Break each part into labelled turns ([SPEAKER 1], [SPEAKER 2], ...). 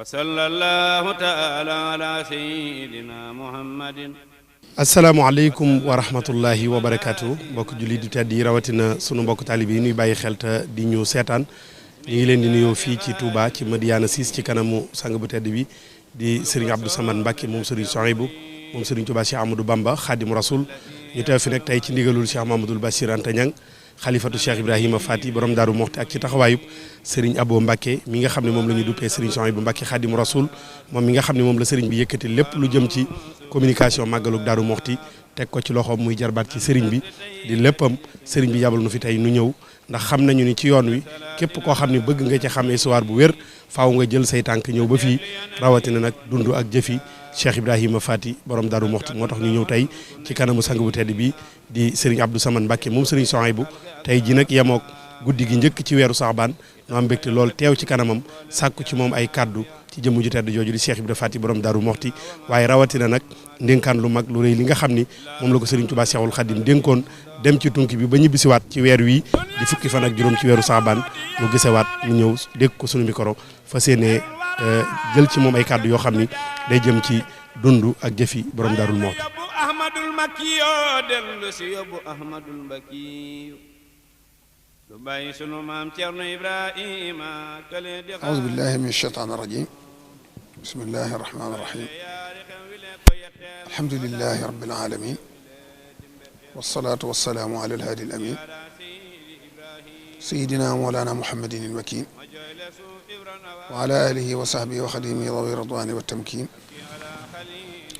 [SPEAKER 1] sallallahu taala ala sayyidina muhammadin.
[SPEAKER 2] asalaamaaleykum wa rahmatullahi wa barakaatu mbokk julli di tedd yi rawatina sunu mbokk taalib yi ñuy bàyyi xel te di ñu seetaan ñu ngi leen di nuyoo fii ci Touba ci Madiyana 6 ci kanamu sang bu tedd bi di Serigne Abdou Samad Mbacke moom Serigne Souhaïbou moom Serigne Touba Cheikh Amadou Bamba Khadim Rasoul ñu teew fi nag tey ci ndigalul Cheikh Mamadou Bachir Anta Niang xalifatu Cheikh Ibrahima Fati borom Daaru Moxti ak ci taxawaayub Serigne Abo Mbacke mi nga xam ne moom la ñu duppee Serigne Souhaïbou Mbacke Khadim Rasoul moom mi nga xam ne moom la Serigne bi yëkkati lépp lu jëm ci communication màggalug Daaru Moxti teg ko ci loxoom muy jarbaat ci Serigne bi di léppam Serigne bi yabal nu fi tey nu ñëw ndax xam nañu ni ci yoon wi képp koo xam ne bëgg nga ci xam histoire bu wér faaw nga jël say tànk ñëw ba fii rawatina nag dund ak jëfi Cheikh Ibrahima Fati borom Daaru Moxti moo tax ñu ñëw tey ci kanamu sang bu tedd bi di Serigne Abdou Samad Mbacke moom Serigne Souhaïbou tey ji nag yemook guddi gi njëkk ci weeru Saxbaan no am mbégte lool teew ci kanamam sàkku ci moom ay kaddu ci jëmm ju tedd jooju di Cheikh Ibrahima Fati borom Daaru Moxti waaye rawatina nag ndénkaan lu mag lu rëy li nga xam ni moom la ko Serigne Touba Cheikhul Khadim dénkoon dem ci tunki bi ba ñibbisiwaat ci weer wii di fukki fan ak juróom ci weeru Saxbaan mu gisewaat ñu ñëw dégg ko sunu micro fas yéene jël ci moom ay kaddu yoo xam ni day jëm ci dund ak jëfi borom Daarul Moxti.
[SPEAKER 3] أعوذ بالله من الشيطان الرجيم بسم الله الرحمن الرحيم الحمد لله رب العالمين والصلاة والسلام على الهادي الأمين سيدنا مولانا محمد المكين وعلى آله وصحبه وخديمه ذوي الرضوان والتمكين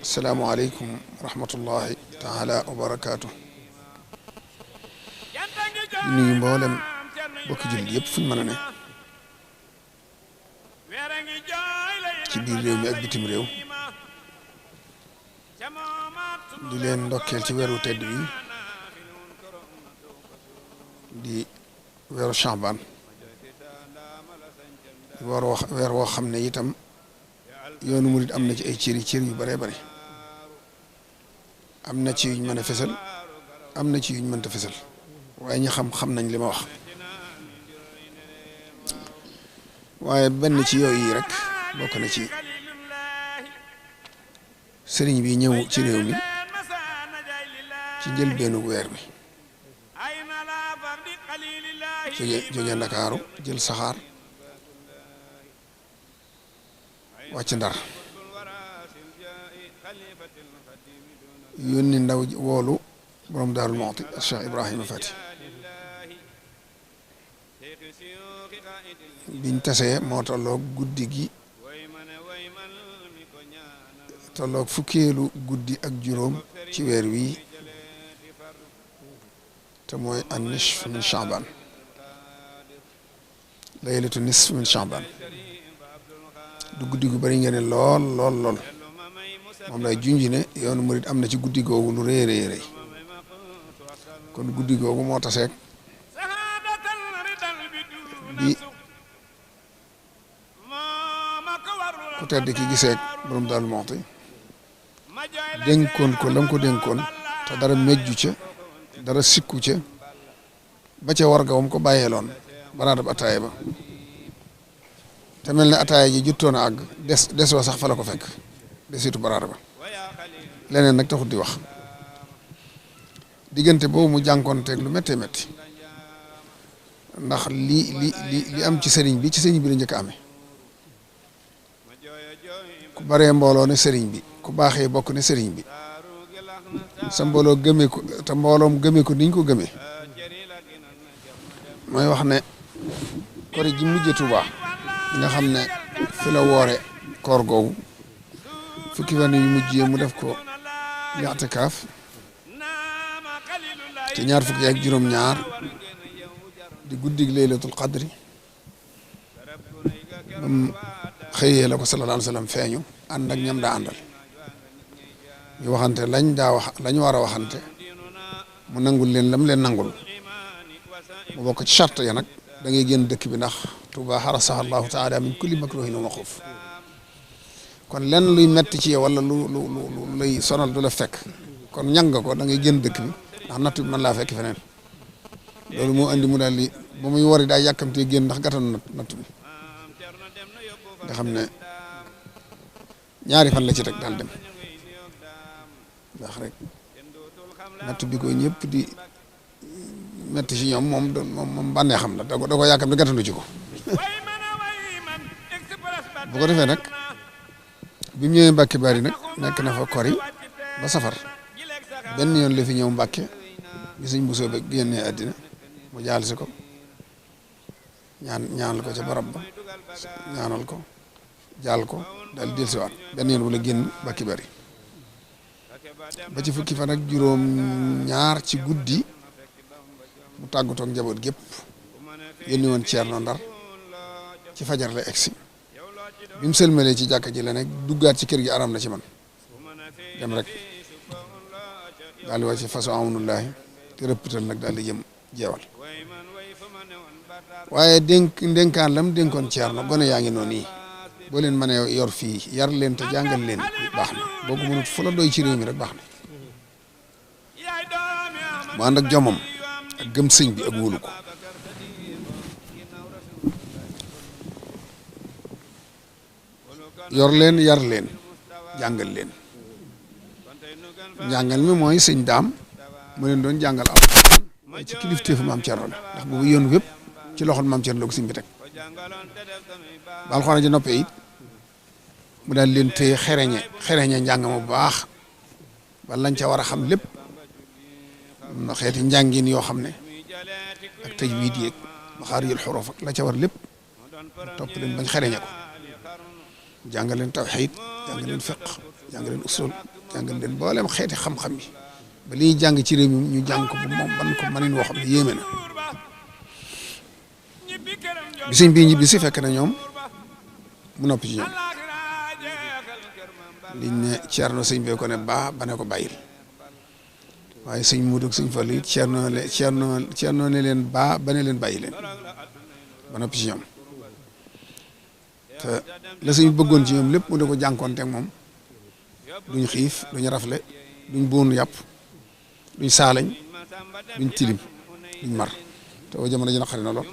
[SPEAKER 3] السلام عليكم ورحمة الله تعالى وبركاته nuyu mboolem bokki jullit yëpp fu ñu mën a ne ci biir réew mi ak bitim réew di leen ndokkeel ci weeru tedd wi di weeru Saxbaan weer woo xam ne itam yoonu murid am na ci ay cër yu bëree bëri am na ci yuñ mën a fesal am na ci yuñ mënta fesal waaye ñi xam nañ li ma wax waaye benn ci yooyu yi rek bokk na ci sëriñ bi ñëw ci réew mi ci njëlbéenu weer bi jóge Ndakaaru jël saxaar wàcc Ndar yónni ndaw woolu borom Daarul Moxti Cheikh Ibrahima Fati biñ tasee moo tolloog guddi gi tolloog fukkeelu guddi ak juróom ci weer wi te mooy an nisf min Sha'ban laylatu nisf min Sha'ban du guddi gu bari ngeen lool moom lay junji ne yoonu murid am na ci guddi googu lu rëy rëy kon guddi googu moo taseeg bi ku tedd ki giseeg borom Daaru Moxti dénkoon ko lam ko dénkoon te dara mejju ca dara sikku ca ba ca warga wam ko bàyyeeloon baraadab ataaya ba te mel ne ataaya ji juttoon a àgg des wa sax fa la ko fekk desitu baraada ba leneen nag taxut di wax diggante boobu mu jànkoonteeg lu méttee métti ndax li am ci sëriñ bi la njëkk a amee ku baree mbooloo ne sëriñ bi ku baaxee bokk ne sëriñ bi sa mbooloo gëmee ko te mbooloom gëmee ko niñ ko gëmee mooy wax ne kori ji mujj Tuuba nga xam ne fi la woore koor googu fukki fan yu mujj mu def ko i'tikaaf ci ñaar fukki ak juróom-ñaar di guddig laylatul qadri bam xëyee la ko sallallahu alayhi wa sallam feeñu ànd ak ñam daa àndal ñu waxante lañ war a waxante mu nangul leen lam leen nangul mu bokk ci charte ya nag da ngay génn dëkk bi ndax Tuuba xarasaha allahu taala min kulli makruhin wa maxuuf kon lenn luy metti ci yow wala lu lay sonal du la fekk kon ñàng ko da ngay génn dëkk bi ndax natt bi mën laa fekk feneen loolu moo andi mu daal di ba muy wari daa yàkkamtee génn ndax gàttanu natt bi nga xam ne ñaari fan la ci teg daal dem ndax rek natt bi ko ñëpp di metti ci ñoom moom bànnee xam la da ko yaakaar ne gàttandu ci ko bu ko defee nag bi mu ñëwee Mbàkke Bari nag nekk na fa kori ba safar benn yoon la fi ñëw Mbàkke bi Sëñ Bousso ba génnee àddina mu jaal si ko ñaanal ko ca barab ba ñaanal ko jaal ko daal di dellusiwaat benn yoon wala génn Mbàkke Bari ba ci fukki fan ak juróom ñaar ci guddi mu tàggatoo ak njaboot gépp yónni woon Ceerno Ndar ci fajar la egsi bi mu sëlmalee ci jàkka ji la nekk duggaat ci kër gi aram na ci man dem rek daal di wàcc façon amunullahi te rëppital nag daal di jëm jeewal waaye dénkaan lam dénkoon Ceerno gone yaa ngi noonu nii boo leen mënee yor fii yar leen te jàngal leen baax na boo ko mënut fu la doy ci réew mi rek baax na mu ànd ak jomam ak gëm sëñ bi ak wóolu ko yor leen yar leen jàngal leen njàngal mi mooy sëñ daam mu leen doon jàngal alxuraan waaye ci kilifteefu maam Cerno la ndax boobu yoon wépp ci loxol maam Cerno la ko sëñ bi teg ba alxuraan ji noppee it mu daal leen téye xereñe njàng ma bu baax ba lañ ca war a xam lépp na xeeti njàngin yoo xam ne ak tajwiid yeeg maxaarijul xuruuf ak la ca war lépp topp leen bañ xereñe ko jàngal leen tawxiid jàngal leen fiq jàngal leen usul jàngal leen mboolem xeeti xam-xam yi ba li ñuy jàng ci réew mi ñu jàng ko ba moom ban ko mënin woo xam ne yéeme na bi sëñ bii ñibbi si fekk na ñoom mu noppi ci ñoom liñ ne Ceerno sëñ bee ko ne ba ne ko bàyyil waaye sëñ Muudu ak sëñ Fallu it Ceerno ne leen ba ne leen bàyyi leen ba noppi ci ñoom te la sëñ bëggoon ci ñoom lépp mu da ko jànkoonteeg moom duñ xiif duñ rafle duñ boonu yàpp duñ saalañ duñ tilim duñ mar te wa jamono ji naqari na lool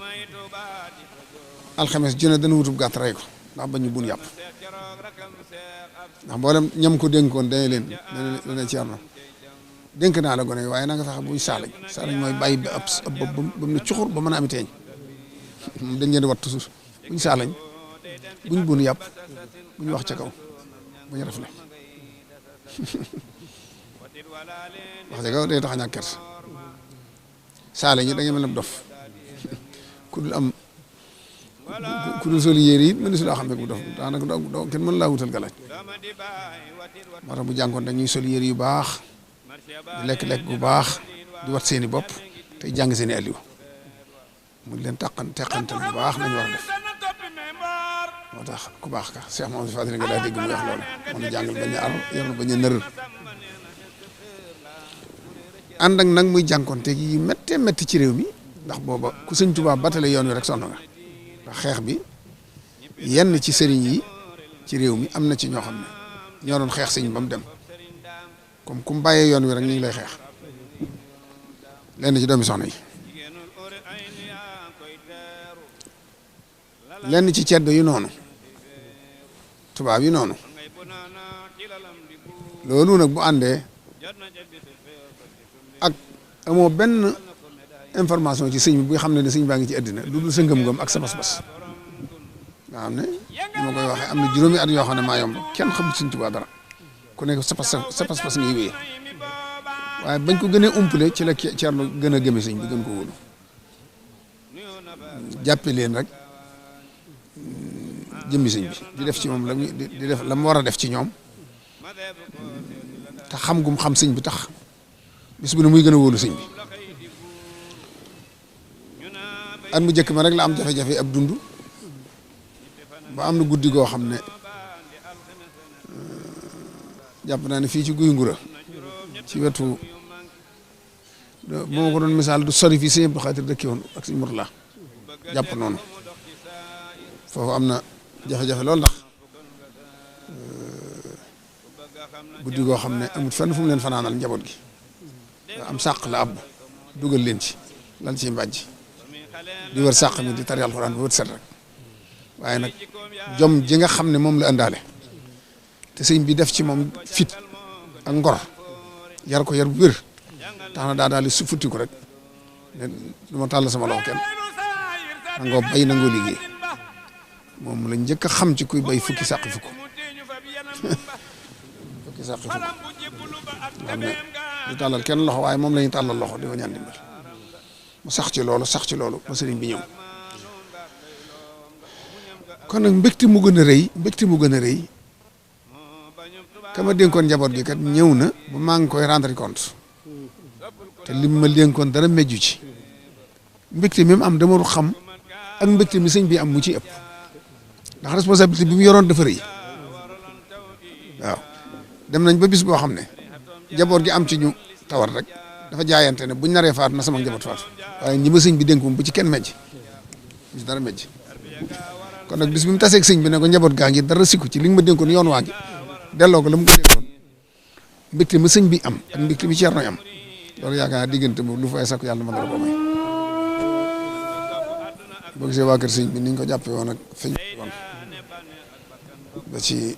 [SPEAKER 3] alxames june dana wutub gàtt rey ko ndax bañ ñu buun yàpp ndax mboolem ñam ko dénkoon dañu leen dana Ceerno dénk naa la gone yi waaye na nga fexe buñ saalañ mooy bàyyi ba ab ba mu ne cuxur ba mën a ami teeñ moom dañ leen di wat toujours buñ saalañ buñ buun yàpp buñ wax ca kaw buñ rafle wax ca kaw day tax a ñàkk kersa saalañ yi da ngay mel ne dof ku dul am ku dul soli yére yi mën si laa xam ne bu dof daanaka doo kenn mën laa wutal galaaj moo tax bu jànkoon dañuy sol yére yu baax di lekk-lekk bu baax di wat seeni bopp tey jàng seeni aliw mu leen teqantal bu baax nañu war a def moo tax ku baax ka Cheikh Mamadou Fadil nga daa dégg mu wax loolu moo ñu jàngal bañ a ar yor na bañ a nërër ànd ak nag muy jànkoonte yi méttee métti ci réew mi ndax booba ku sëñ Tuubaa batale yoon wi rek sonn nga ndax xeex bi yenn ci sëriñ yi ci réew mi am na ci ñoo xam ne ñoo doon xeex sëñ ba mu dem comme ku mu bàyyee yoon wi rek ñu ngi lay xeex lenn ci doomi soxna yi lenn ci ceddo yu noonu tubaab yi noonu loolu nag bu àndee ak amoo benn information ci sëñ bi bu xam ne sëñ baa ngi ci àddina lu dul sa ngëm-ngëm ak sa bas-bas nga xam ne ni ma koy waxee am na juróomi at yoo xam ne maa yomb kenn xamul sëñ Tuubaa dara ku nekk sa pas-pas ngay wéyee waaye bañ ko gënee umpale ci la Ceerno gën a gëme sëñ bi gën ko wóolu jàppe leen rek jëmmi sëñ bi di def ci moom la di def la mu war a def ci ñoom te xam gum xam sëñ bi tax bis bu ne muy gën a wóolu sëñ bi at mu njëkk ma rek la am jafe-jafe ab dund ba am na guddi goo xam ne jàpp naa ne fii ci guy ngura ci wetu bu ma ko doon misaal du sori fii sëñ Abdou Khadir dëkki woon ak sëñ Murtala jàpp noonu foofu am na jafe-jafe lool ndax guddi goo xam ne amut fenn fu mu leen fanaanal njaboot gi am sàq la ab dugal leen ci lan ci mbàjj di wër sàq mi di tari alxuraan ba wër set rek waaye nag jom ji nga xam ne moom la ëndaale te sëñ bi def ci moom fit ak ngor yar ko yar bu wér tax na daal di su futtiku rek ne du ma tàll sama loxo kenn nangoo bay nangoo liggéey moom la njëkk a xam ci kuy bay fukki sàq fukk fukki sàq fukk xam ne du tàllal kenn loxo waaye moom la ñu tàllal loxo di ko ñaan dimbal mu sax ci loolu ba sëriñ bi ñëw kon nag mbégte mu gën a rëy kama dénkoon njaboot gi kat ñëw na ba maa ngi koy rendre compte te lim ma dénkoon dara mejju ci mbégte mi mu am dama du xam ak mbégte mi sëñ bi am mu ci ëpp ndax responsabilité bi mu yoroon dafa rëy waaw dem nañ ba bis boo xam ne njaboot gi am ci ñu tawar rek dafa jaayante ne buñ naree faatu na sama njaboot faatu waaye ñi ma sëñ bi dénk moom bu ci kenn mejj bu ci dara mejj kon nag bis bi mu taseeg sëñ bi ne ko njaboot gaa ngi dara sikku ci li nga ma dénkoon yoon waa ngi delloo ko la mu ko dénkoon mbégte ma sëñ bi am ak mbégte mi Ceerno am loolu yaakaar naa diggante boobu lu fay sakku yàlla mën na la ko may boo gisee waa kër sëñ bi ni ñu ko jàppee woon ak feñ woon ba ci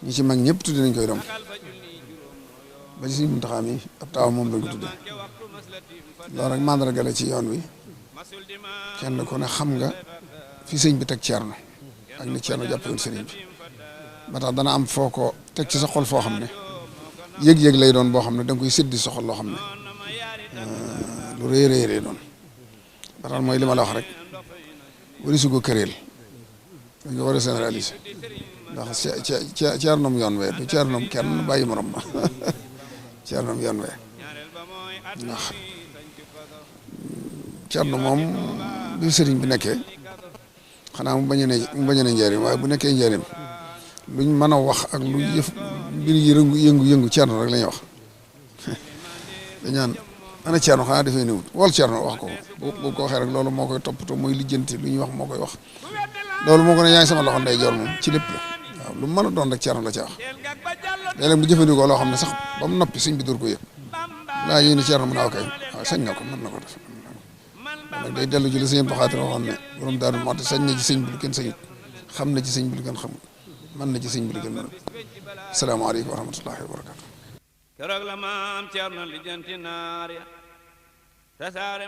[SPEAKER 3] ñi ci mag ñëpp tudde nañ koy doom ba ci sëñ Muntaxa mi ab taaw moom lañ ko tudde loolu rek mandarga la ci yoon wi kenn ku ne xam nga fi sëñ bi teg Ceerno ak ni Ceerno jàppee woon sëriñ bi ba tax dana am foo ko teg ci sa xol foo xam ne yëg-yëg lay doon boo xam ne da nga koy séddi sa xol loo xam ne lu rëy lay doon ba tax mooy li ma la wax rek wari su ko këreel dañ ko war a généraliser ndax Ceernoom yoon wee du Ceernoom kenn bàyyi morom ma Ceernoom yoon wee ndax Ceerno moom bi sëriñ bi nekkee xanaa mu bañ a ne njëriñ waaye bu nekkee njëriñ luñ mën a wax ak lu yëf mbir yi yëngu Ceerno rek la ñuy wax dañaan ana Ceerno xanaa dafay néewut wol Ceerno wax ko bu ko waxee rek loolu moo koy toppatoo mooy lijjanti lu ñuy wax moo koy wax loolu moo ko ne yaa ngi sama loxo ndey joor moom ci lépp la waaw lu mu mën a doon rek Ceerno la ca wax léeg-léeg bu jëfandikoo loo xam ne sax ba mu noppi sëñ bi dur ko yëg laa yéen Ceerno mën naa kay waaw sañ na ko mën na ko def nag day dellu ji la sëñ Baxaatira waxoon ne borom Daaru Muxti sañ na ci sëñ bi lu kenn sañut xam na ci sëñ bi lu kenn xamul mën na ci sëñ bi lu kenn mënul asalaamaaleykum wa rahmatullahi wa barakatu
[SPEAKER 1] keroog la maam Ceerno lijjanti naar ya tasaare